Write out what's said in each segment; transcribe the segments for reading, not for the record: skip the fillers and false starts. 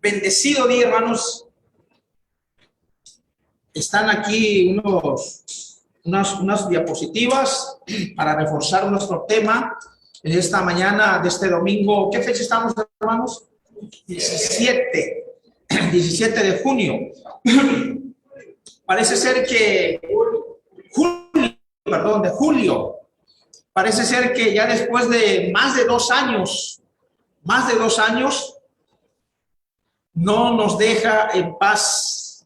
Bendecido día, hermanos. Están aquí unas diapositivas para reforzar nuestro tema en esta mañana de este domingo. ¿Qué fecha estamos, hermanos? 17 de junio. Parece ser que de julio. Parece ser que ya después de más de 2 años, no nos deja en paz.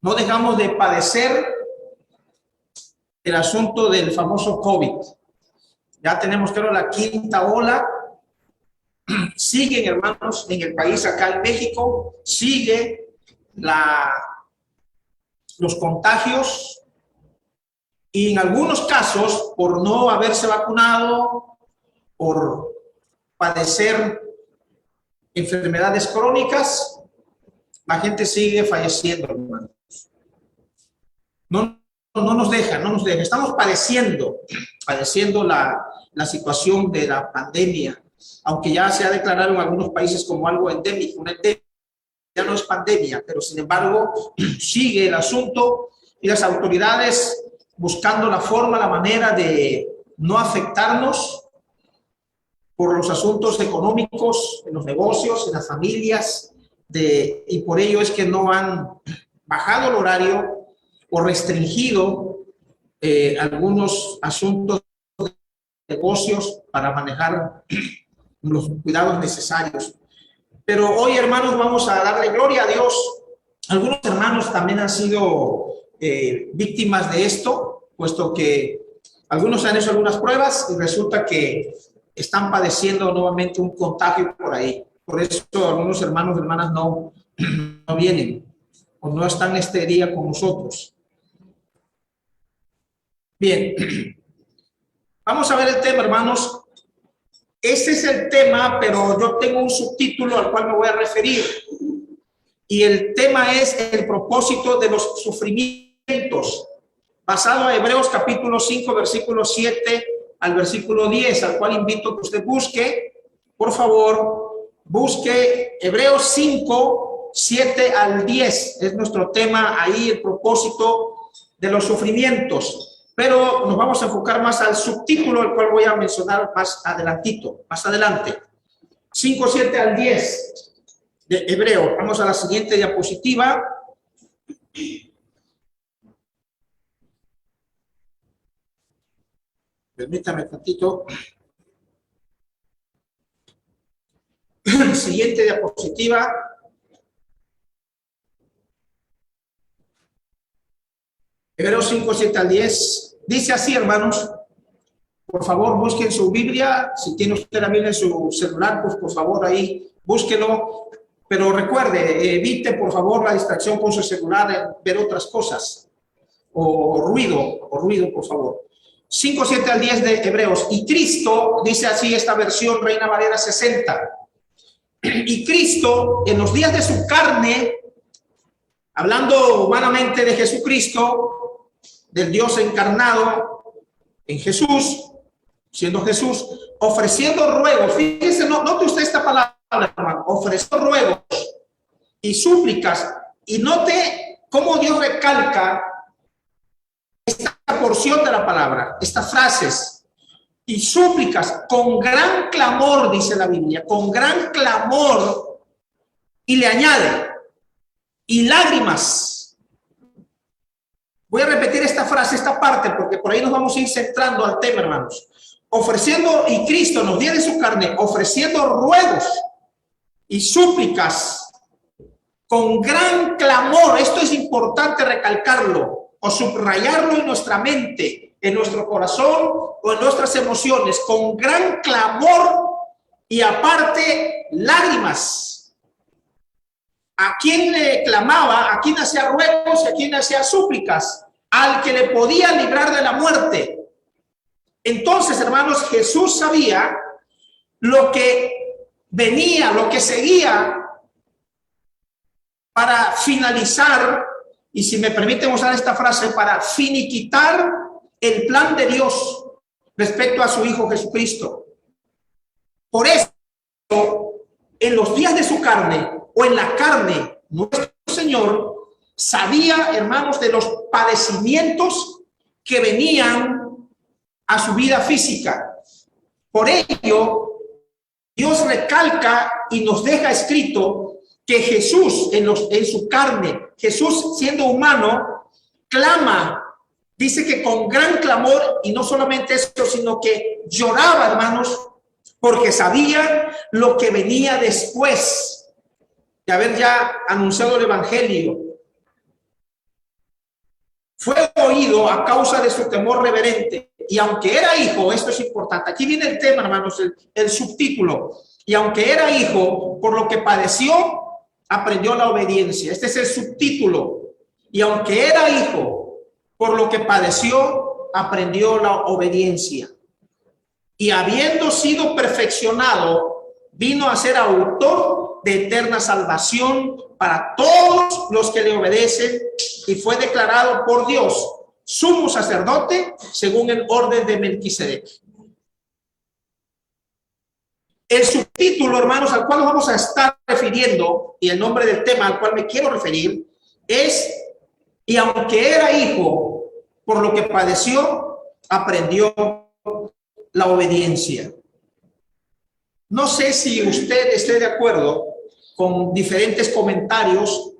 No dejamos de padecer el asunto del famoso COVID. Ya tenemos, creo, la 5ª ola. Siguen, hermanos, en el país, acá en México, sigue los contagios. Y en algunos casos, por no haberse vacunado, por padecer enfermedades crónicas, la gente sigue falleciendo, hermanos. No nos deja. Estamos padeciendo la situación de la pandemia, aunque ya se ha declarado en algunos países como algo endémico, una endemia, ya no es pandemia, pero sin embargo sigue el asunto y las autoridades buscando la forma, la manera de no afectarnos por los asuntos económicos, en los negocios, en las familias, y por ello es que no han bajado el horario o restringido algunos asuntos de negocios para manejar los cuidados necesarios. Pero hoy, hermanos, vamos a darle gloria a Dios. Algunos hermanos también han sido víctimas de esto, puesto que algunos han hecho algunas pruebas y resulta que están padeciendo nuevamente un contagio por ahí. Por eso algunos hermanos y hermanas no vienen o no están este día con nosotros. Bien, vamos a ver el tema, hermanos. Ese es el tema, pero yo tengo un subtítulo al cual me voy a referir. Y el tema es el propósito de los sufrimientos, basado en Hebreos capítulo 5, versículo 7 al versículo 10, al cual invito a que usted busque, por favor, busque Hebreos 5, 7 al 10. Es nuestro tema ahí, el propósito de los sufrimientos. Pero nos vamos a enfocar más al subtítulo, el cual voy a mencionar más adelante. 5, 7 al 10 de Hebreo. Vamos a la siguiente diapositiva. Permítame un tantito. Siguiente diapositiva. Hebreos 5, 7 al 10. Dice así, hermanos. Por favor, busquen su Biblia. Si tiene usted la Biblia en su celular, pues por favor ahí búsquelo. Pero recuerde, evite por favor la distracción con su celular en ver otras cosas. O ruido, por favor. 5, 7 al 10 de Hebreos. Y Cristo, dice así esta versión Reina Valera 60. Y Cristo, en los días de su carne, hablando humanamente de Jesucristo, del Dios encarnado en Jesús, siendo Jesús, ofreciendo ruegos. Fíjese, note usted esta palabra, hermano, ofreciendo ruegos y súplicas. Y note cómo Dios recalca esta porción de la palabra, estas frases, y súplicas con gran clamor, dice la Biblia, con gran clamor, y le añade, y lágrimas. Voy a repetir esta frase, esta parte, porque por ahí nos vamos a ir centrando al tema, hermanos. Ofreciendo, y Cristo en los días de su carne, ofreciendo ruegos y súplicas con gran clamor. Esto es importante recalcarlo o subrayarlo en nuestra mente, en nuestro corazón o en nuestras emociones, con gran clamor y aparte lágrimas. ¿A quién le clamaba? ¿A quién hacía ruegos? ¿A quién hacía súplicas? Al que le podía librar de la muerte. Entonces, hermanos, Jesús sabía lo que venía, lo que seguía para finalizar, y si me permiten usar esta frase, para finiquitar el plan de Dios respecto a su Hijo Jesucristo. Por eso, en los días de su carne, o en la carne, nuestro Señor sabía, hermanos, de los padecimientos que venían a su vida física. Por ello, Dios recalca y nos deja escrito que Jesús en su carne, Jesús siendo humano, clama, dice que con gran clamor, y no solamente eso, sino que lloraba, hermanos, porque sabía lo que venía después de haber ya anunciado el evangelio. Fue oído a causa de su temor reverente, y aunque era hijo, esto es importante, aquí viene el tema, hermanos, el subtítulo, y aunque era hijo, por lo que padeció, aprendió la obediencia. Este es el subtítulo, y aunque era hijo, por lo que padeció, aprendió la obediencia. Y habiendo sido perfeccionado, vino a ser autor de eterna salvación para todos los que le obedecen, y fue declarado por Dios sumo sacerdote según el orden de Melquisedec. El subtítulo, hermanos, al cual nos vamos a estar refiriendo, y el nombre del tema al cual me quiero referir, es: y aunque era hijo, por lo que padeció, aprendió la obediencia. No sé si usted esté de acuerdo con diferentes comentarios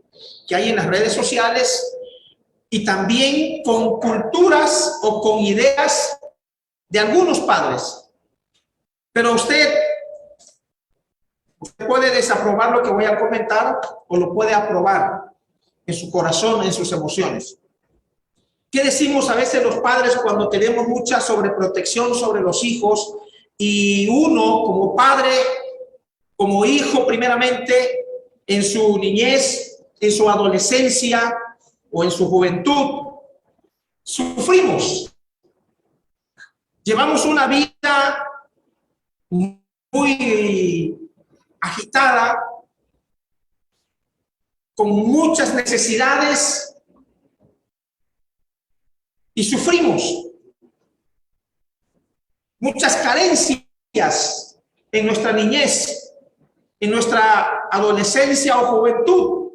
que hay en las redes sociales y también con culturas o con ideas de algunos padres. Pero usted puede desaprobar lo que voy a comentar o lo puede aprobar en su corazón, en sus emociones. ¿Qué decimos a veces los padres cuando tenemos mucha sobreprotección sobre los hijos y uno como padre, como hijo primeramente, en su niñez, en su adolescencia o en su juventud, sufrimos? Llevamos una vida muy agitada, con muchas necesidades, y sufrimos muchas carencias en nuestra niñez, en nuestra adolescencia o juventud.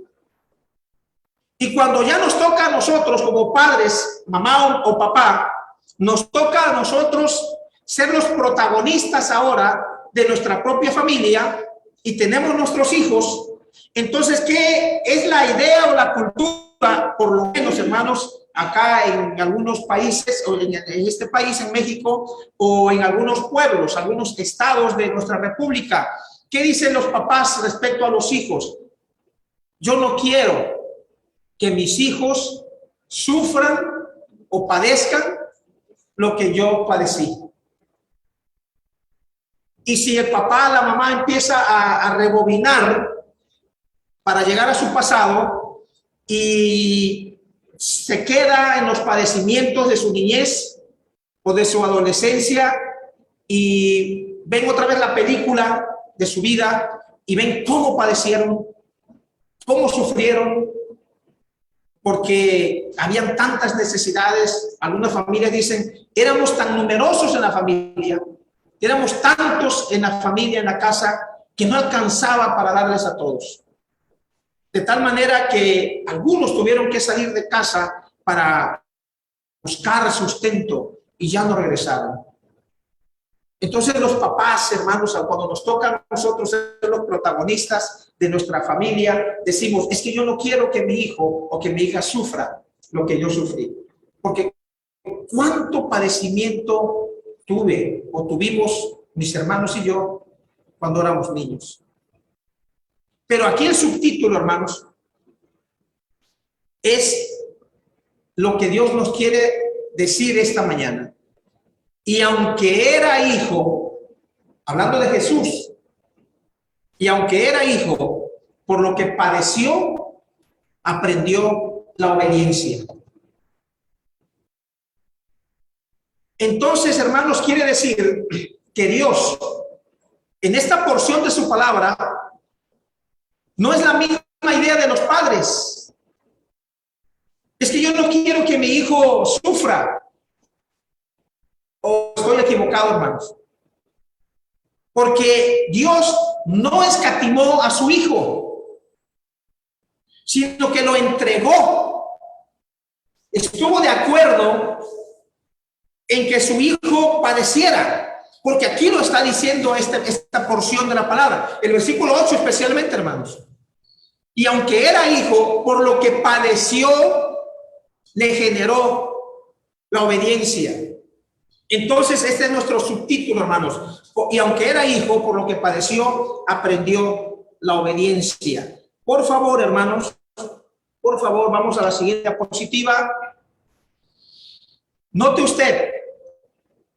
Y cuando ya nos toca a nosotros como padres, mamá o papá, nos toca a nosotros ser los protagonistas ahora de nuestra propia familia y tenemos nuestros hijos. Entonces, ¿qué es la idea o la cultura, por lo menos, hermanos, acá en algunos países, o en este país, en México, o en algunos pueblos, algunos estados de nuestra república? ¿Qué dicen los papás respecto a los hijos? Yo no quiero que mis hijos sufran o padezcan lo que yo padecí. Y si el papá, la mamá empieza a rebobinar para llegar a su pasado y se queda en los padecimientos de su niñez o de su adolescencia y ven otra vez la película de su vida y ven cómo padecieron, cómo sufrieron, porque habían tantas necesidades. Algunas familias dicen, éramos tan numerosos en la familia, éramos tantos en la familia, en la casa, que no alcanzaba para darles a todos. De tal manera que algunos tuvieron que salir de casa para buscar sustento y ya no regresaron. Entonces los papás, hermanos, cuando nos toca a nosotros ser los protagonistas de nuestra familia, decimos, es que yo no quiero que mi hijo o que mi hija sufra lo que yo sufrí. Porque cuánto padecimiento tuve o tuvimos mis hermanos y yo cuando éramos niños. Pero aquí el subtítulo, hermanos, es lo que Dios nos quiere decir esta mañana. Y aunque era hijo, hablando de Jesús, y aunque era hijo, por lo que padeció, aprendió la obediencia. Entonces, hermanos, quiere decir que Dios, en esta porción de su palabra, no es la misma idea de los padres. Es que yo no quiero que mi hijo sufra. ¿O estoy equivocado, hermanos? Porque Dios no escatimó a su hijo. sino que lo entregó. Estuvo de acuerdo en que su hijo padeciera, porque aquí lo está diciendo esta porción de la palabra, el versículo 8 especialmente, hermanos. Y aunque era hijo, por lo que padeció, le generó la obediencia. Entonces, este es nuestro subtítulo, hermanos. Y aunque era hijo, por lo que padeció, aprendió la obediencia. Por favor, hermanos, por favor, vamos a la siguiente diapositiva. Note usted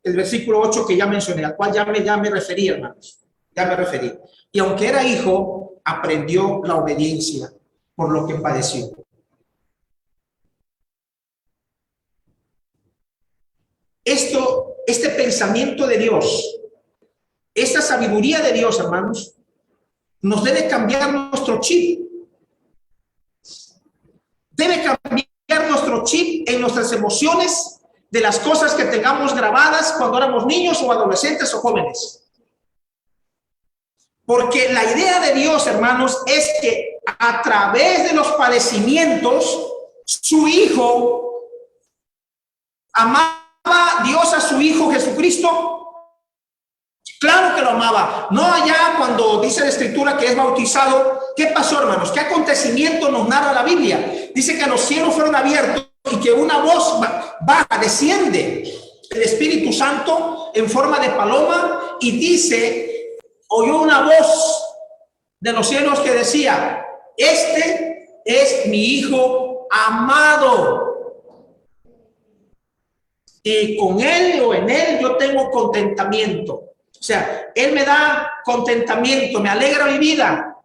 el versículo 8 que ya mencioné, al cual ya me referí, hermanos. Ya me referí. Y aunque era hijo, aprendió la obediencia por lo que padeció. Este pensamiento de Dios, esta sabiduría de Dios, hermanos, nos debe cambiar nuestro chip. Debe cambiar nuestro chip en nuestras emociones de las cosas que tengamos grabadas cuando éramos niños o adolescentes o jóvenes. Porque la idea de Dios, hermanos, es que a través de los padecimientos, su Hijo amaba Dios a su Hijo Jesucristo. Claro que lo amaba. No allá cuando dice la Escritura que es bautizado. ¿Qué pasó, hermanos? ¿Qué acontecimiento nos narra la Biblia? Dice que los cielos fueron abiertos y que una voz baja, desciende el Espíritu Santo en forma de paloma y dice, oyó una voz de los cielos que decía, este es mi Hijo amado. Y con él o en él yo tengo contentamiento. O sea, él me da contentamiento, me alegra mi vida.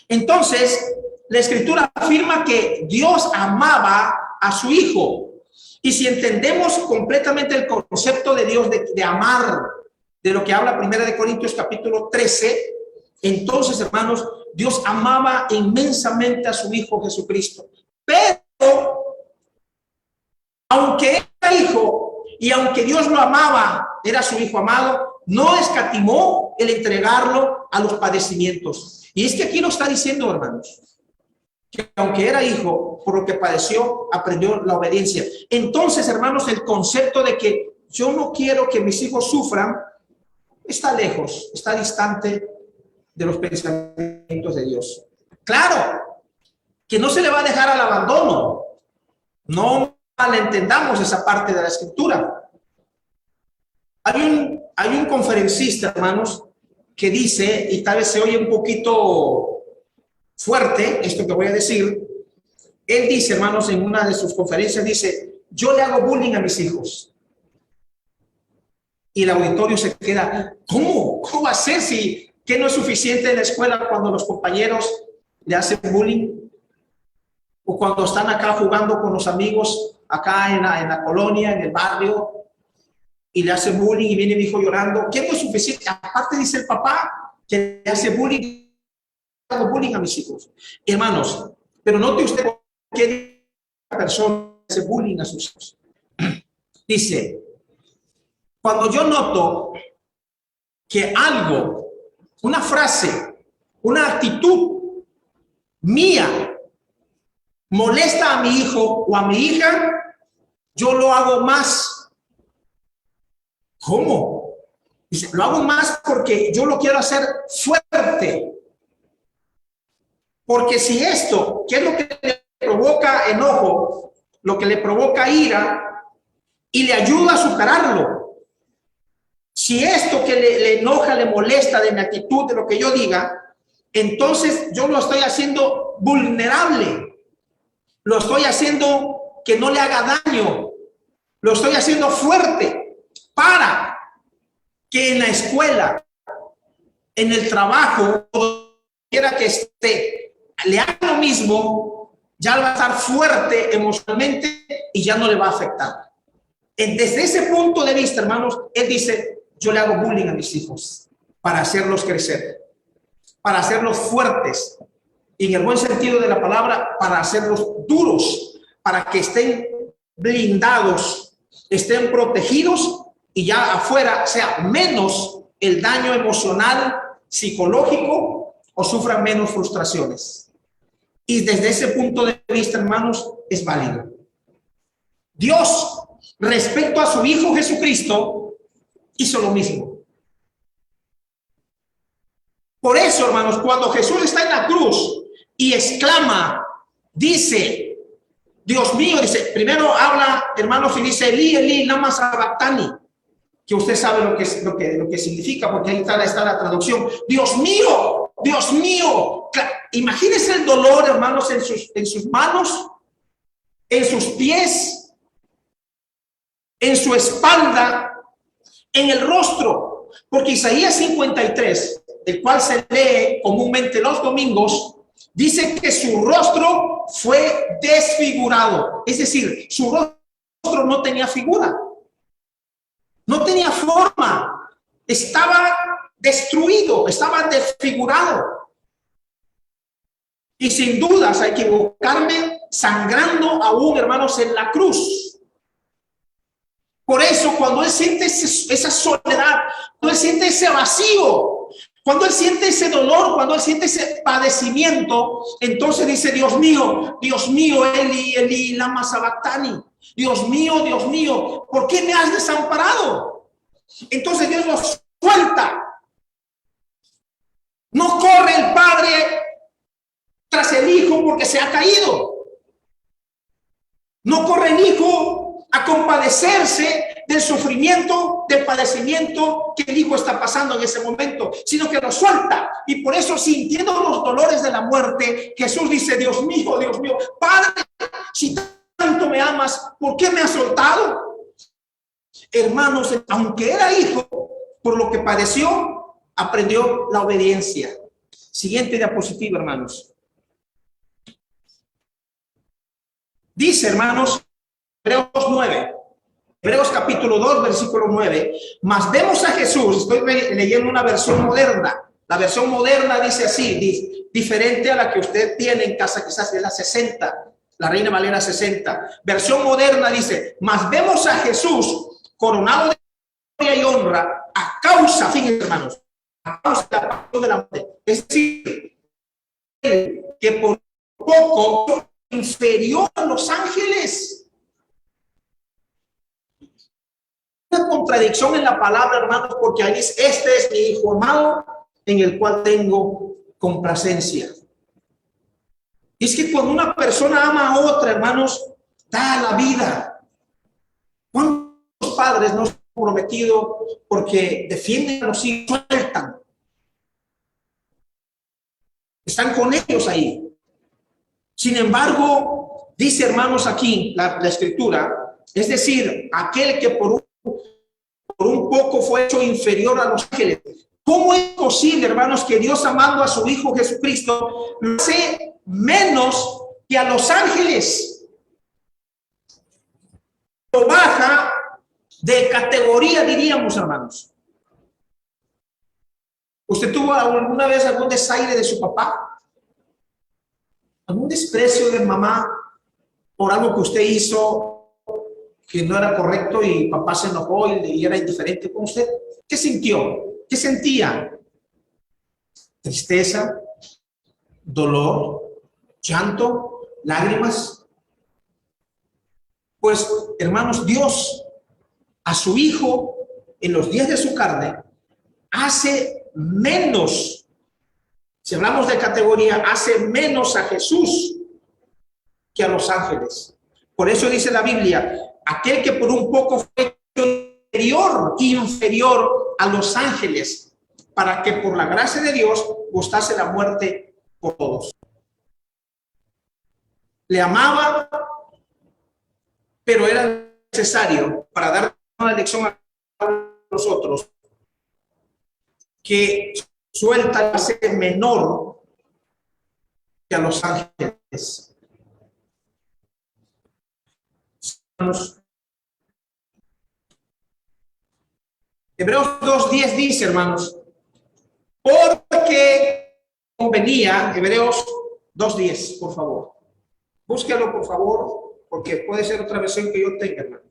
Entonces, la Escritura afirma que Dios amaba a su Hijo. Y si entendemos completamente el concepto de Dios de amar, de lo que habla 1 de Corintios capítulo 13, entonces, hermanos, Dios amaba inmensamente a su Hijo Jesucristo. Pero, aunque era hijo y aunque Dios lo amaba, era su Hijo amado, no escatimó el entregarlo a los padecimientos. Y es que aquí lo está diciendo, hermanos, que aunque era hijo, por lo que padeció, aprendió la obediencia. Entonces, hermanos, el concepto de que yo no quiero que mis hijos sufran está lejos, está distante de los pensamientos de Dios. Claro, que no se le va a dejar al abandono. No malentendamos esa parte de la Escritura. Hay un conferencista, hermanos, que dice, y tal vez se oye un poquito fuerte esto que voy a decir. Él dice, hermanos, en una de sus conferencias, dice, yo le hago bullying a mis hijos. Y el auditorio se queda, ¿cómo? ¿Cómo va a ser si que no es suficiente en la escuela cuando los compañeros le hacen bullying? O cuando están acá jugando con los amigos, acá en la colonia, en el barrio, y le hace bullying y viene mi hijo llorando. ¿Qué no es suficiente? Aparte dice el papá que le hace bullying a mis hijos. Hermanos, pero note usted por qué la persona hace bullying a sus hijos. Dice, cuando yo noto que algo, una frase, una actitud mía molesta a mi hijo o a mi hija, yo lo hago más. ¿Cómo? Dice, lo hago más porque yo lo quiero hacer fuerte. Porque si esto, ¿qué es lo que le provoca enojo? Lo que le provoca ira y le ayuda a superarlo. Si esto que le enoja, le molesta de mi actitud, de lo que yo diga, entonces yo lo estoy haciendo vulnerable. Lo estoy haciendo que no le haga daño. Lo estoy haciendo fuerte. Para que en la escuela, en el trabajo, donde quiera que esté, le haga lo mismo, ya va a estar fuerte emocionalmente y ya no le va a afectar. Desde ese punto de vista, hermanos, él dice, yo le hago bullying a mis hijos para hacerlos crecer, para hacerlos fuertes, y en el buen sentido de la palabra, para hacerlos duros, para que estén blindados, estén protegidos, y ya afuera sea menos el daño emocional, psicológico, o sufran menos frustraciones. Y desde ese punto de vista, hermanos, es válido. Dios, respecto a su Hijo Jesucristo, hizo lo mismo. Por eso, hermanos, cuando Jesús está en la cruz y exclama, dice, Dios mío, dice, primero habla, hermanos, y dice, Eli, Eli, lama sabactani, que usted sabe lo que significa, porque ahí está la traducción. Dios mío, Dios mío. Imagínense el dolor, hermanos, en sus manos, en sus pies, en su espalda, en el rostro, porque Isaías 53, el cual se lee comúnmente los domingos, dice que su rostro fue desfigurado, es decir, su rostro no tenía figura, no tenía forma, estaba destruido, estaba desfigurado. Y sin dudas, a equivocarme, sangrando aún, hermanos, en la cruz. Por eso, cuando él siente esa soledad, cuando él siente ese vacío, cuando él siente ese dolor, cuando él siente ese padecimiento, entonces dice, Dios mío, Eli, Eli, lama sabactani. Dios mío, ¿por qué me has desamparado? Entonces Dios lo suelta. No corre el padre tras el hijo porque se ha caído. No corre el hijo a compadecerse del sufrimiento, del padecimiento que el hijo está pasando en ese momento, sino que lo suelta. Y por eso, sintiendo los dolores de la muerte, Jesús dice, Dios mío, Padre, si tanto me amas, ¿por qué me has soltado? Hermanos, aunque era hijo, por lo que padeció, aprendió la obediencia. Siguiente diapositiva, hermanos. Dice, hermanos, Hebreos 9, Hebreos capítulo 2, versículo 9, mas vemos a Jesús, estoy leyendo una versión moderna, la versión moderna dice así, diferente a la que usted tiene en casa, quizás es la 60, la Reina Valera 60, versión moderna dice, mas vemos a Jesús coronado de gloria y honra a causa, fíjense hermanos, a causa de la pasión de la muerte, es decir, que por poco inferior a los ángeles. Una contradicción en la palabra, hermanos, porque ahí dice, este es mi hijo amado en el cual tengo complacencia. Y es que cuando una persona ama a otra, hermanos, da la vida. ¿Cuántos padres no se han comprometido porque defienden a los hijos, sueltan? Están con ellos ahí. Sin embargo, dice, hermanos, aquí la escritura, es decir, aquel que por un poco fue hecho inferior a los ángeles. ¿Cómo es posible, hermanos, que Dios, amando a su Hijo Jesucristo, lo hace menos que a los ángeles? Lo baja de categoría, diríamos, hermanos. ¿Usted tuvo alguna vez algún desaire de su papá? ¿Algún desprecio de mamá por algo que usted hizo que no era correcto y papá se enojó y era indiferente con usted? ¿Qué sintió? ¿Qué sentía? Tristeza, dolor, llanto, lágrimas. Pues, hermanos, Dios a su Hijo en los días de su carne hace menos. Si hablamos de categoría, hace menos a Jesús que a los ángeles. Por eso dice la Biblia, aquel que por un poco fue inferior a los ángeles, para que por la gracia de Dios gustase la muerte por todos. Le amaba, pero era necesario para dar una lección a nosotros que suelta a ser menor que a los ángeles. Hebreos 2:10 dice, hermanos, porque convenía, Hebreos 2:10, por favor. Búsquelo, por favor, porque puede ser otra versión que yo tenga, hermanos.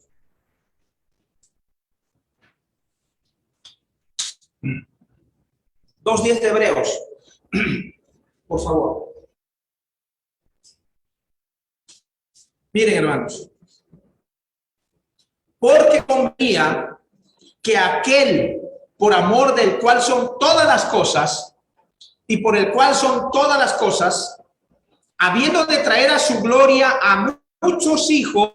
2:10 de Hebreos, por favor. Miren, hermanos, porque convenía que aquel por amor del cual son todas las cosas y por el cual son todas las cosas, habiendo de traer a su gloria a muchos hijos,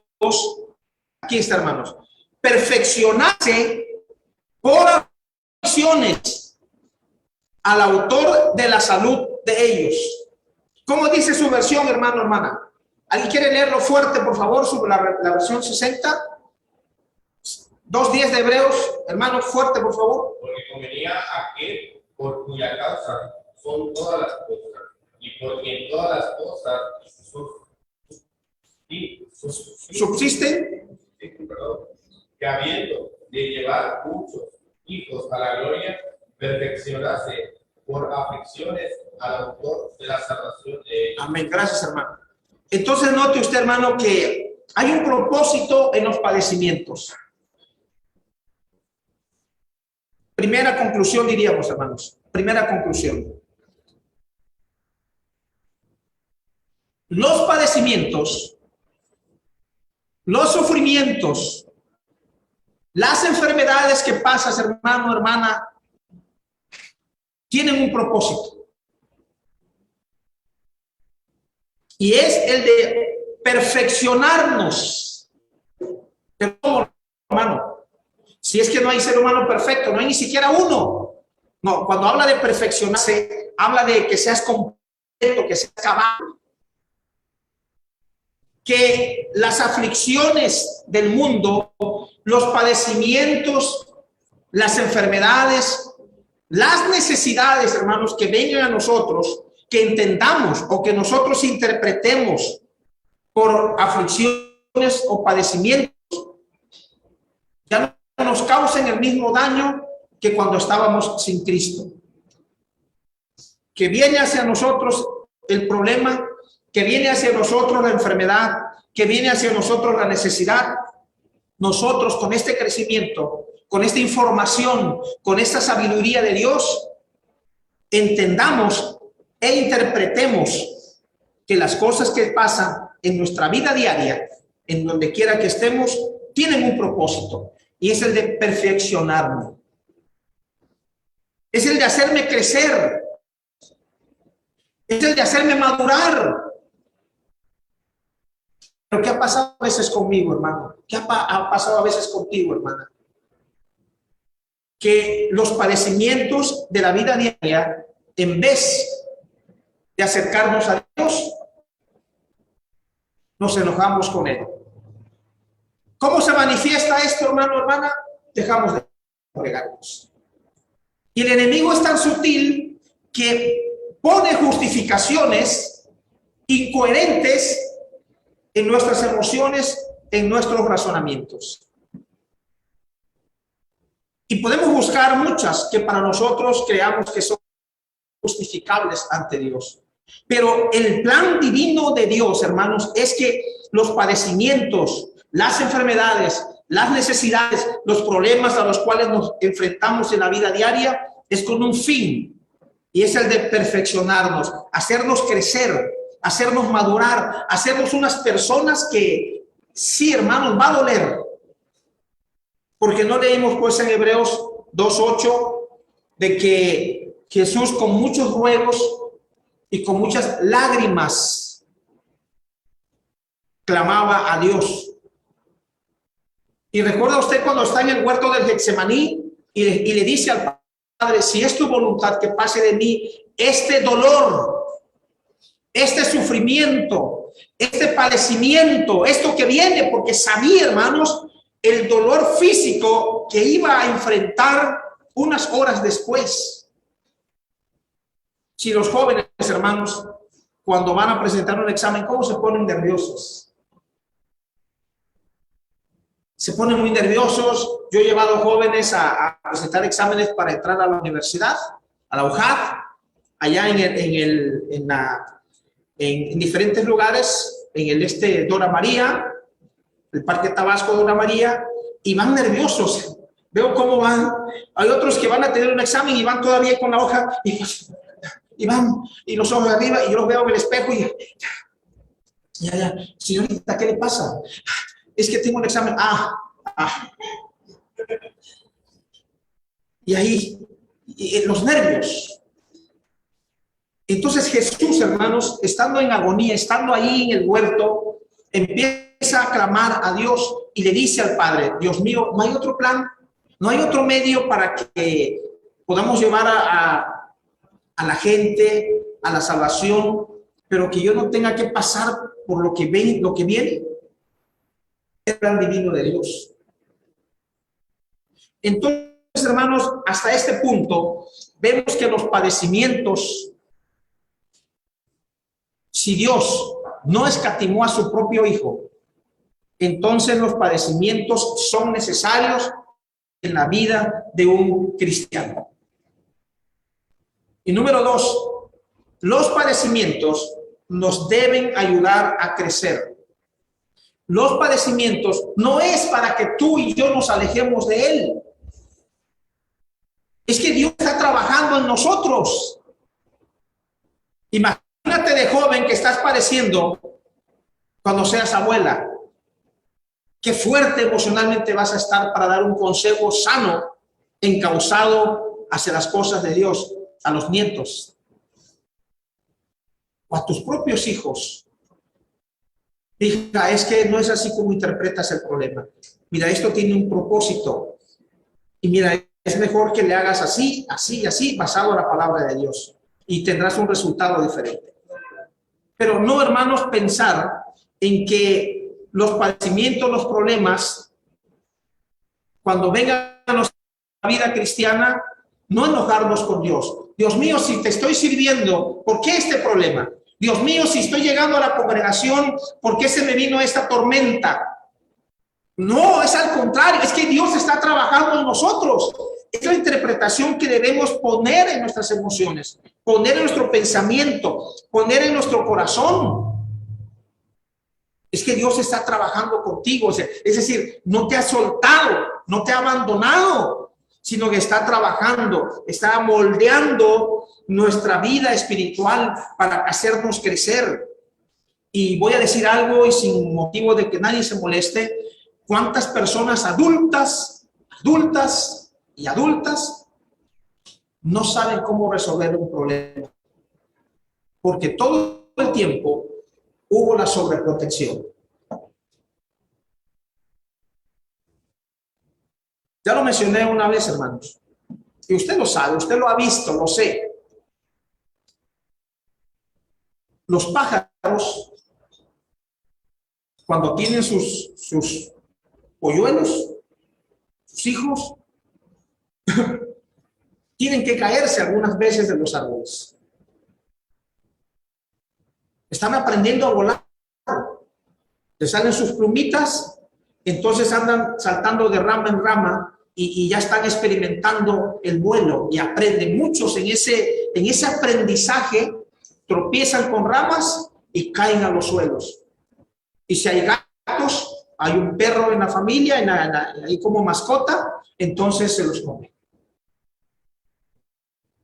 aquí está, hermanos, perfeccionarse por aflicciones al autor de la salud de ellos. ¿Cómo dice su versión, hermano, hermana? ¿Alguien quiere leerlo fuerte, por favor, sobre la versión 60? 2:10 de Hebreos, hermano, fuerte, por favor. Porque convenía a aquel por cuya causa son todas las cosas, y por quien todas las cosas subsisten, que habiendo de llevar muchos hijos a la gloria, perfeccionase por aflicciones al autor de la salvación de ellos. Amén, gracias, hermano. Entonces note usted, hermano, que hay un propósito en los padecimientos. Primera conclusión, diríamos, hermanos. Primera conclusión. Los padecimientos, los sufrimientos, las enfermedades que pasas, hermano, hermana, tienen un propósito. Y es el de perfeccionarnos. Pero, hermano, si es que no hay ser humano perfecto, no hay ni siquiera uno. No, cuando habla de perfeccionarse, habla de que seas completo, que seas acabado. Que las aflicciones del mundo, los padecimientos, las enfermedades, las necesidades, hermanos, que vengan a nosotros, que entendamos o que nosotros interpretemos por aflicciones o padecimientos, ya no nos causen el mismo daño que cuando estábamos sin Cristo. Que viene hacia nosotros el problema, que viene hacia nosotros la enfermedad, que viene hacia nosotros la necesidad. Nosotros con este crecimiento, con esta información, con esta sabiduría de Dios, entendamos e interpretemos que las cosas que pasan en nuestra vida diaria, en donde quiera que estemos, tienen un propósito, y es el de perfeccionarme. Es el de hacerme crecer. Es el de hacerme madurar. Pero ¿qué ha pasado a veces conmigo, hermano? ¿Qué ha pasado a veces contigo, hermana? Que los padecimientos de la vida diaria, en vez de acercarnos a Dios, nos enojamos con Él. ¿Cómo se manifiesta esto, hermano, hermana? Dejamos de congregarnos. Y el enemigo es tan sutil que pone justificaciones incoherentes en nuestras emociones, en nuestros razonamientos. Y podemos buscar muchas que para nosotros creamos que son justificables ante Dios. Pero el plan divino de Dios, hermanos, es que los padecimientos, las enfermedades, las necesidades, los problemas a los cuales nos enfrentamos en la vida diaria, es con un fin, y es el de perfeccionarnos, hacernos crecer, hacernos madurar, hacernos unas personas que, sí, hermanos, va a doler. Porque no leímos pues en Hebreos 2:8 de que Jesús con muchos ruegos y con muchas lágrimas clamaba a Dios. Y recuerda usted cuando está en el huerto del Getsemaní y le dice al Padre, si es tu voluntad que pase de mí este dolor, este sufrimiento, este padecimiento, esto que viene, porque sabía, hermanos, el dolor físico que iba a enfrentar unas horas después. Si los jóvenes, hermanos, cuando van a presentar un examen, ¿cómo se ponen nerviosos? Se ponen muy nerviosos. Yo he llevado jóvenes a presentar exámenes para entrar a la universidad, a la UJAD, allá en diferentes lugares, en el Dora María, el Parque Tabasco Dora María, y van nerviosos. Veo cómo van. Hay otros que van a tener un examen y van todavía con la hoja y van y los ojos arriba, y yo los veo en el espejo y Ya, señorita, ¿qué le pasa? Es que tengo un examen. Y ahí, los nervios. Entonces Jesús, hermanos, estando en agonía, estando ahí en el huerto, empieza a clamar a Dios y le dice al Padre: Dios mío, no hay otro plan, no hay otro medio para que podamos llevar a la gente a la salvación, pero que yo no tenga que pasar por lo que viene. El plan divino de Dios. Entonces, hermanos, hasta este punto vemos que los padecimientos, si Dios no escatimó a su propio Hijo, entonces los padecimientos son necesarios en la vida de un cristiano. Y número 2, los padecimientos nos deben ayudar a crecer. Los padecimientos no es para que tú y yo nos alejemos de Él. Es que Dios está trabajando en nosotros. Imagínate de joven que estás padeciendo cuando seas abuela. Qué fuerte emocionalmente vas a estar para dar un consejo sano, encauzado hacia las cosas de Dios, a los nietos o a tus propios hijos. Hija, es que no es así como interpretas el problema. Mira, esto tiene un propósito. Y mira, es mejor que le hagas así, así y así, basado en la palabra de Dios. Y tendrás un resultado diferente. Pero no, hermanos, pensar en que los padecimientos, los problemas, cuando vengan a nuestra vida cristiana, no enojarnos con Dios. Dios mío, si te estoy sirviendo, ¿por qué este problema? Dios mío, si estoy llegando a la congregación, ¿por qué se me vino esta tormenta? No, es al contrario, es que Dios está trabajando en nosotros. Es la interpretación que debemos poner en nuestras emociones, poner en nuestro pensamiento, poner en nuestro corazón. Es que Dios está trabajando contigo, es decir, no te ha soltado, no te ha abandonado, sino que está trabajando, está moldeando nuestra vida espiritual para hacernos crecer. Y voy a decir algo y sin motivo de que nadie se moleste: ¿cuántas personas adultas no saben cómo resolver un problema? Porque todo el tiempo hubo la sobreprotección. Ya lo mencioné una vez, hermanos, y usted lo sabe, usted lo ha visto, lo sé. Los pájaros, cuando tienen sus polluelos, sus hijos, tienen que caerse algunas veces de los árboles. Están aprendiendo a volar. Les salen sus plumitas, entonces andan saltando de rama en rama y ya están experimentando el vuelo y aprenden. Muchos en ese aprendizaje tropiezan con ramas y caen a los suelos. Y si hay gatos, hay un perro en la familia, ahí como mascota, entonces se los come.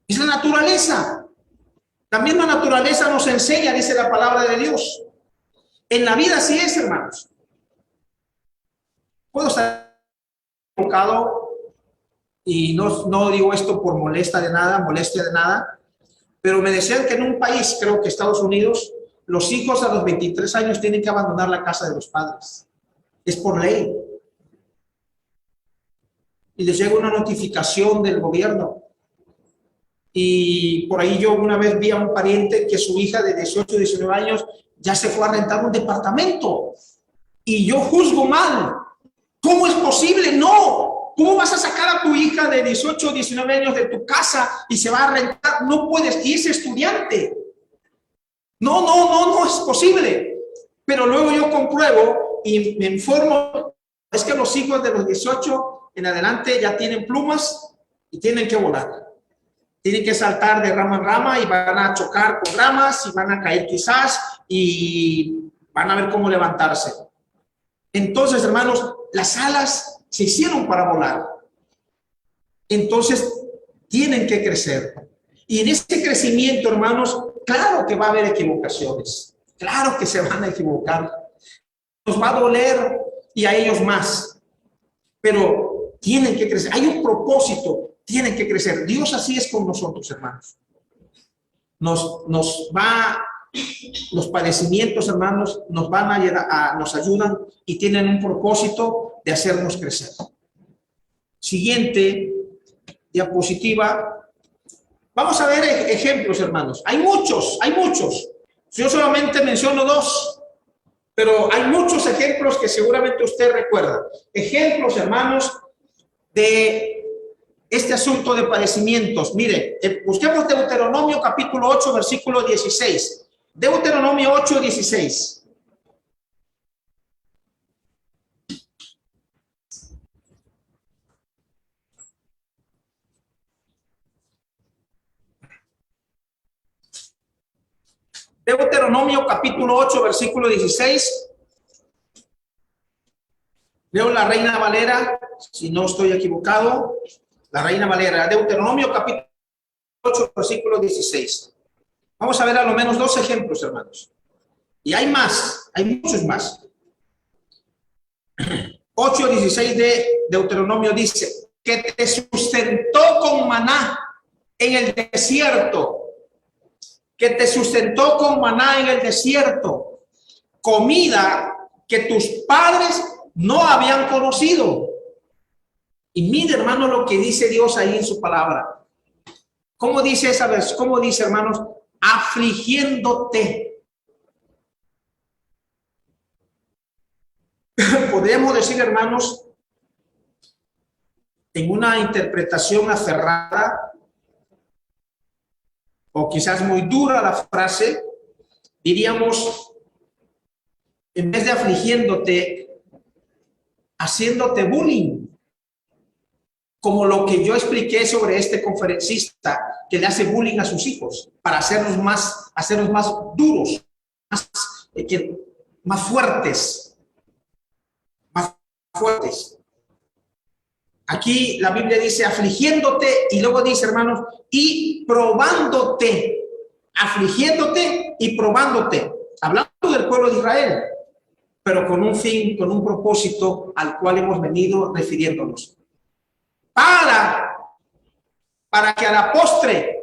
Es la naturaleza. También la naturaleza nos enseña, dice la palabra de Dios. En la vida así es, hermanos. Puedo estar equivocado y no digo esto por molestia de nada, pero me decían que en un país, creo que Estados Unidos, los hijos a los 23 años tienen que abandonar la casa de los padres. Es por ley. Y les llega una notificación del gobierno. Y por ahí yo una vez vi a un pariente que su hija de 18, 19 años ya se fue a rentar un departamento. Y yo juzgo mal. ¿Cómo es posible? No. ¿Cómo vas a sacar a tu hija de 18, 19 años de tu casa y se va a rentar? No puedes, y es estudiante. No es posible. Pero luego yo compruebo y me informo, es que los hijos de los 18 en adelante ya tienen plumas y tienen que volar. Tienen que saltar de rama en rama y van a chocar con ramas y van a caer quizás y van a ver cómo levantarse. Entonces, hermanos, las alas se hicieron para volar. Entonces, tienen que crecer. Y en ese crecimiento, hermanos, claro que va a haber equivocaciones. Claro que se van a equivocar. Nos va a doler y a ellos más. Pero tienen que crecer. Hay un propósito. Tienen que crecer. Dios así es con nosotros, hermanos. Los padecimientos, hermanos, nos ayudan y tienen un propósito de hacernos crecer. Siguiente diapositiva. Vamos a ver ejemplos, hermanos. Hay muchos. Yo solamente menciono dos, pero hay muchos ejemplos que seguramente usted recuerda. Ejemplos, hermanos, de este asunto de padecimientos. Mire, busquemos Deuteronomio capítulo 8, versículo 16. Deuteronomio 8, 16. Deuteronomio capítulo 8, versículo 16. Leo la Reina Valera, si no estoy equivocado. La Reina Valera, Deuteronomio capítulo 8, versículo 16. Vamos a ver a lo menos dos ejemplos, hermanos. Y hay más, hay muchos más. 8:16 de Deuteronomio dice: que te sustentó con maná en el desierto. Que te sustentó con maná en el desierto. Comida que tus padres no habían conocido. Y mire, hermano, lo que dice Dios ahí en su palabra. ¿Cómo dice esa vez? ¿Cómo dice, hermanos? Afligiéndote. Podríamos decir, hermanos, en una interpretación aferrada, o quizás muy dura la frase, diríamos, en vez de afligiéndote, haciéndote bullying. Como lo que yo expliqué sobre este conferencista que le hace bullying a sus hijos para hacerlos más duros, más fuertes. Aquí la Biblia dice afligiéndote y luego dice, hermanos, y probándote, afligiéndote y probándote, hablando del pueblo de Israel, pero con un fin, con un propósito al cual hemos venido refiriéndonos. Para que a la postre,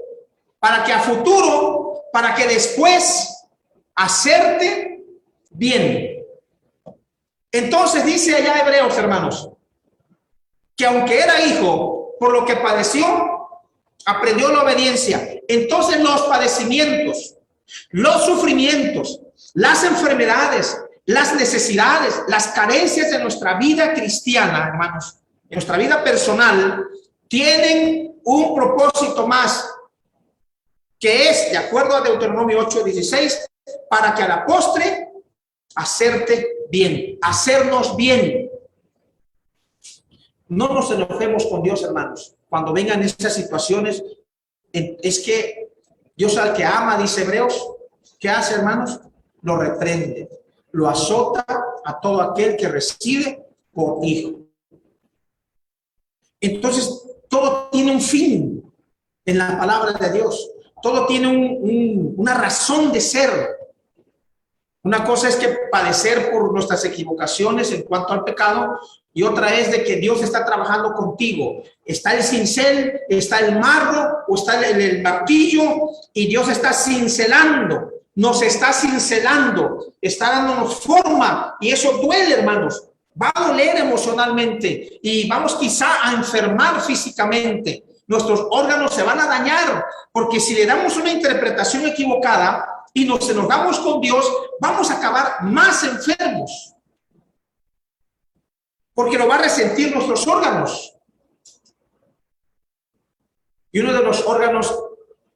para que a futuro, para que después hacerte bien. Entonces dice allá Hebreos, hermanos, que aunque era hijo, por lo que padeció, aprendió la obediencia. Entonces los padecimientos, los sufrimientos, las enfermedades, las necesidades, las carencias de nuestra vida cristiana, hermanos, en nuestra vida personal, tienen un propósito más, que es, de acuerdo a Deuteronomio 8:16, para que a la postre hacerte bien, hacernos bien. No nos enojemos con Dios, hermanos, cuando vengan estas situaciones. Es que Dios al que ama, dice Hebreos, ¿qué hace, hermanos? Lo reprende, lo azota a todo aquel que recibe por hijo. Entonces, todo tiene un fin en la palabra de Dios. Todo tiene una razón de ser. Una cosa es que padecer por nuestras equivocaciones en cuanto al pecado, y otra es de que Dios está trabajando contigo. Está el cincel, está el marro o está el martillo, y Dios está cincelando, nos está cincelando, está dándonos forma, y eso duele, hermanos. Va a doler emocionalmente y vamos quizá a enfermar físicamente. Nuestros órganos se van a dañar, porque si le damos una interpretación equivocada y nos enojamos con Dios, vamos a acabar más enfermos, porque lo va a resentir nuestros órganos. Y uno de los órganos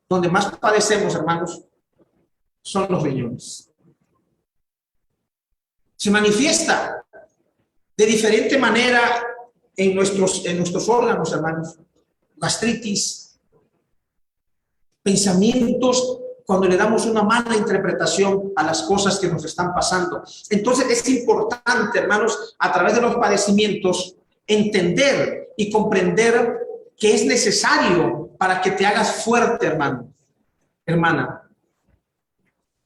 donde más padecemos, hermanos, son los riñones. Se manifiesta de diferente manera en nuestros órganos, hermanos. Gastritis, pensamientos cuando le damos una mala interpretación a las cosas que nos están pasando. Entonces es importante, hermanos, a través de los padecimientos, entender y comprender que es necesario para que te hagas fuerte, hermano, hermana.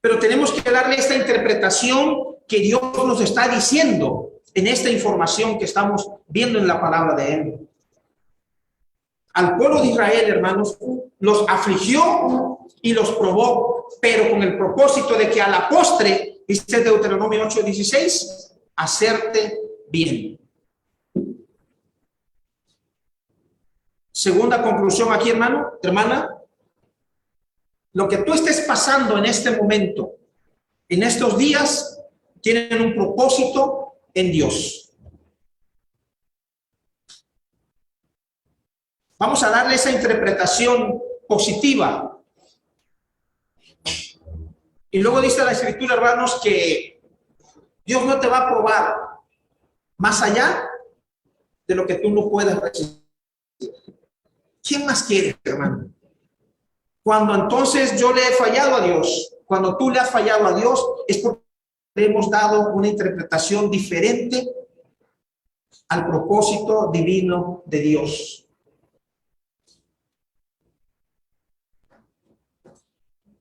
Pero tenemos que darle esta interpretación que Dios nos está diciendo en esta información que estamos viendo en la palabra de Él. Al pueblo de Israel, hermanos, los afligió y los probó, pero con el propósito de que a la postre, dice Deuteronomio 8:16, hacerte bien. Segunda conclusión aquí, hermana, lo que tú estés pasando en este momento, en estos días, tienen un propósito en Dios. Vamos a darle esa interpretación positiva. Y luego dice la Escritura, hermanos, que Dios no te va a probar más allá de lo que tú no puedas recibir. ¿Quién más quiere, hermano? Cuando entonces yo le he fallado a Dios, cuando tú le has fallado a Dios, es porque le hemos dado una interpretación diferente al propósito divino de Dios.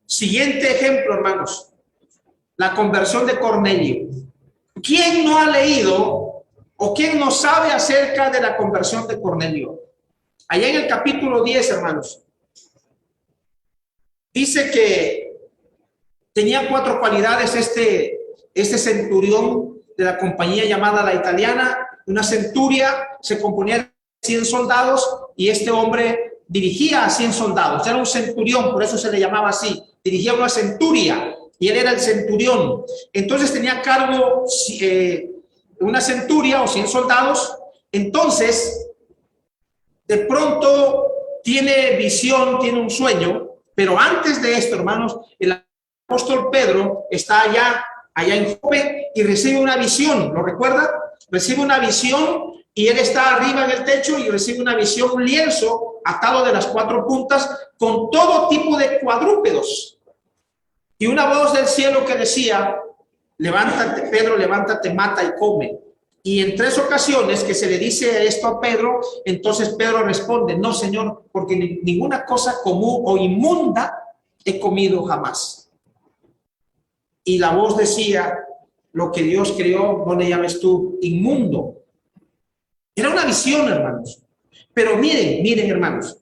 Siguiente ejemplo, hermanos, la conversión de Cornelio. ¿Quién no ha leído o quién no sabe acerca de la conversión de Cornelio? Allá en el capítulo 10, hermanos, dice que tenía 4 cualidades este centurión de la compañía llamada La Italiana. Una centuria se componía de 100 soldados y este hombre dirigía a 100 soldados. Era un centurión, por eso se le llamaba así. Dirigía una centuria y él era el centurión. Entonces tenía a cargo una centuria o 100 soldados. Entonces, de pronto tiene visión, tiene un sueño, pero antes de esto, hermanos, el apóstol Pedro está allá en Jope y recibe una visión. ¿Lo recuerda? Recibe una visión y él está arriba en el techo y recibe una visión, un lienzo atado de las 4 puntas con todo tipo de cuadrúpedos. Y una voz del cielo que decía, levántate, Pedro, levántate, mata y come. Y en 3 ocasiones que se le dice esto a Pedro, entonces Pedro responde, no, Señor, porque ninguna cosa común o inmunda he comido jamás. Y la voz decía, lo que Dios creó, no le llames tú inmundo. Era una visión, hermanos. Pero miren, hermanos.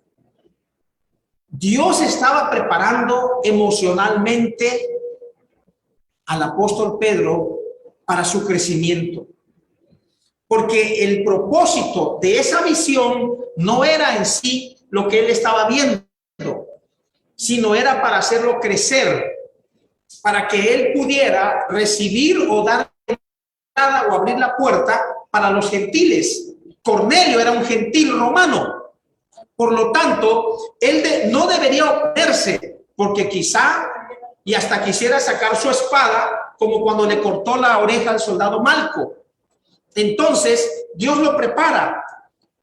Dios estaba preparando emocionalmente al apóstol Pedro para su crecimiento. Porque el propósito de esa visión no era en sí lo que él estaba viendo, sino era para hacerlo crecer, para que él pudiera recibir o dar entrada o abrir la puerta para los gentiles. Cornelio era un gentil romano. Por lo tanto, él no debería oponerse, porque quizá y hasta quisiera sacar su espada, como cuando le cortó la oreja al soldado Malco. Entonces, Dios lo prepara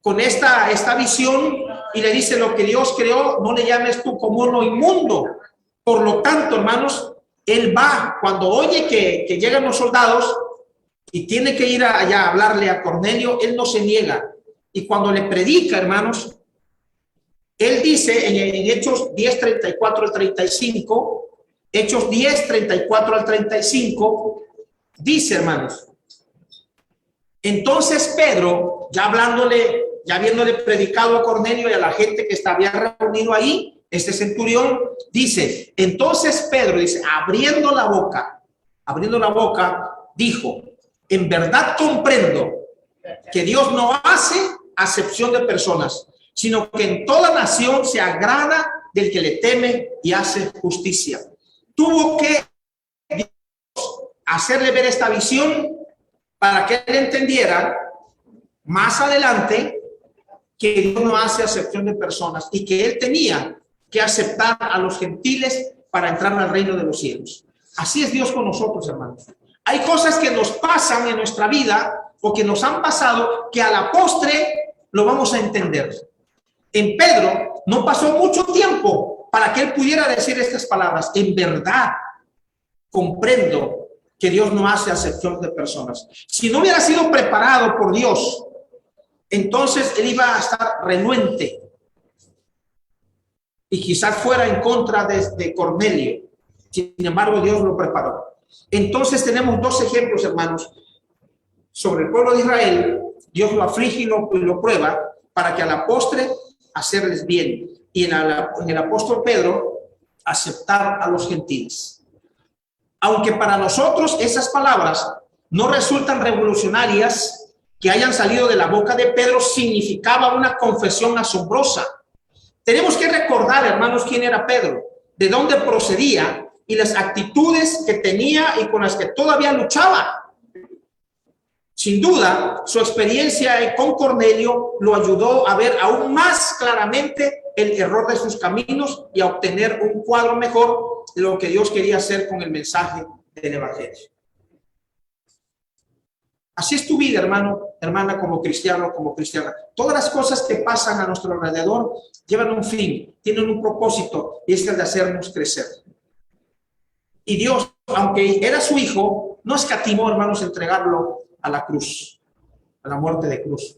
con esta visión y le dice, lo que Dios creó, no le llames tú común o inmundo. Por lo tanto, hermanos, él va, cuando oye que llegan los soldados y tiene que ir allá a hablarle a Cornelio, él no se niega. Y cuando le predica, hermanos, él dice en Hechos 10, 34 al 35, Hechos 10, 34 al 35, dice, hermanos, entonces Pedro, ya habiéndole predicado a Cornelio y a la gente que había reunido ahí, este centurión, dice, entonces Pedro, dice, abriendo la boca, dijo, en verdad comprendo que Dios no hace acepción de personas, sino que en toda nación se agrada del que le teme y hace justicia. Tuvo que Dios hacerle ver esta visión para que él entendiera más adelante que Dios no hace acepción de personas y que él tenía que aceptar a los gentiles para entrar al reino de los cielos. Así es Dios con nosotros, hermanos. Hay cosas que nos pasan en nuestra vida o que nos han pasado que a la postre lo vamos a entender. En Pedro no pasó mucho tiempo para que él pudiera decir estas palabras. En verdad comprendo que Dios no hace acepción de personas. Si no hubiera sido preparado por Dios, entonces él iba a estar renuente y quizás fuera en contra de Cornelio. Sin embargo, Dios lo preparó. Entonces tenemos dos ejemplos, hermanos, sobre el pueblo de Israel. Dios lo aflige y lo prueba para que a la postre hacerles bien. Y en el apóstol Pedro, aceptar a los gentiles. Aunque para nosotros esas palabras no resultan revolucionarias, que hayan salido de la boca de Pedro significaba una confesión asombrosa. Tenemos que recordar, hermanos, quién era Pedro, de dónde procedía y las actitudes que tenía y con las que todavía luchaba. Sin duda, su experiencia con Cornelio lo ayudó a ver aún más claramente el error de sus caminos y a obtener un cuadro mejor de lo que Dios quería hacer con el mensaje del evangelio. Así es tu vida, hermano, hermana, como cristiano, como cristiana. Todas las cosas que pasan a nuestro alrededor llevan un fin, tienen un propósito, y es el de hacernos crecer. Y Dios, aunque era su hijo, no escatimó, hermanos, entregarlo a la cruz, a la muerte de cruz.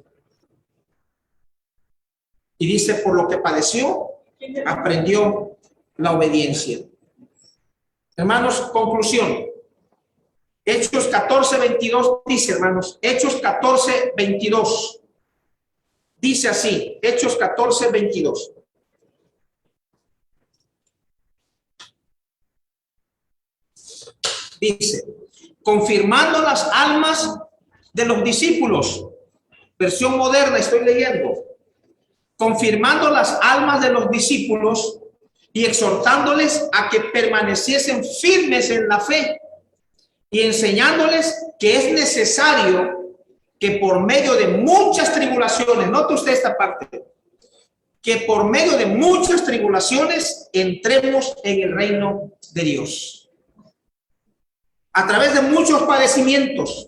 Y dice, por lo que padeció, aprendió la obediencia. Hermanos, conclusión. Hechos 14:22 dice, hermanos, Hechos 14:22. Dice así, Hechos 14:22. Dice, confirmando las almas de los discípulos. Versión moderna estoy leyendo. Confirmando las almas de los discípulos y exhortándoles a que permaneciesen firmes en la fe y enseñándoles que es necesario que por medio de muchas tribulaciones, note usted esta parte, que por medio de muchas tribulaciones entremos en el reino de Dios. A través de muchos padecimientos,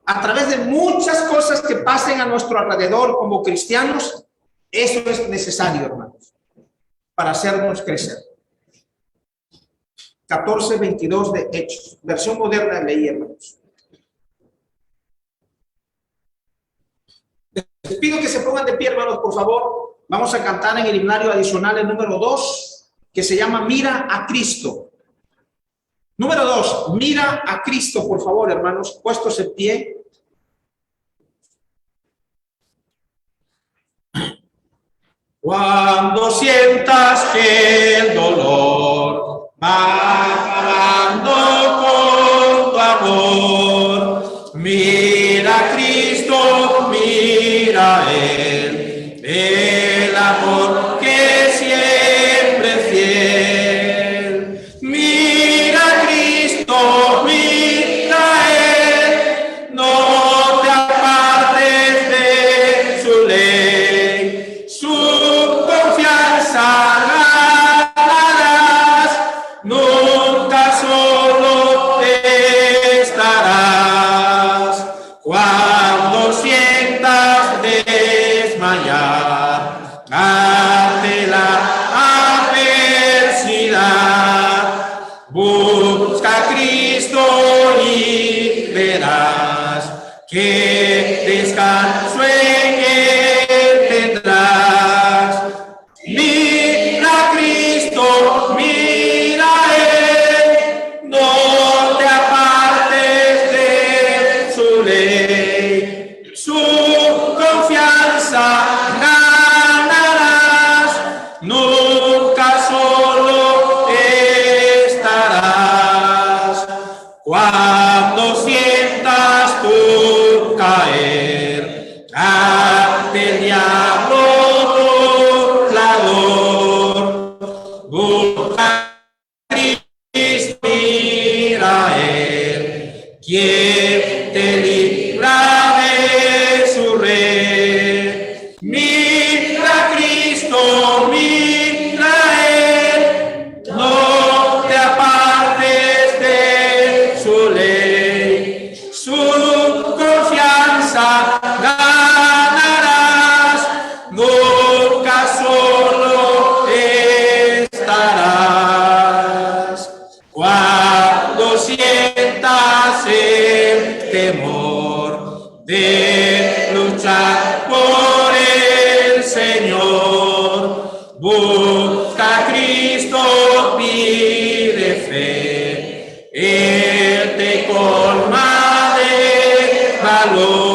a través de muchas cosas que pasen a nuestro alrededor como cristianos, eso es necesario, hermanos, para hacernos crecer. 14:22 de Hechos, versión moderna leí, hermanos. Les pido que se pongan de pie, hermanos, por favor. Vamos a cantar en el himnario adicional el número 2, que se llama Mira a Cristo. Número 2, mira a Cristo, por favor, hermanos, puestos en pie. Cuando sientas que el dolor va acabando con tu amor, mira a Cristo, mira a Él, el amor que siempre es fiel. Mira a Cristo, mira a Él, no te apartes de su ley, su confianza ganarás, nunca solo estarás. Cuando sientas desmayar ante la adversidad, busca a Cristo y verás que descanso en Él tendrás. Mira a Cristo, mira a Él, no te apartes de su ley, su confianza ganarás, nunca solo estarás. Cuando sientas tú caer ante el diablo burlador, busca a Cristo, mira a Él, quien te libra de su red. Mira a Cristo, mira a Él, no te apartes de su ley, su confianza ganarás, nunca solo estarás. Cuando sientas el temor de luchar por el Señor, busca a Cristo, pide fe. gloria.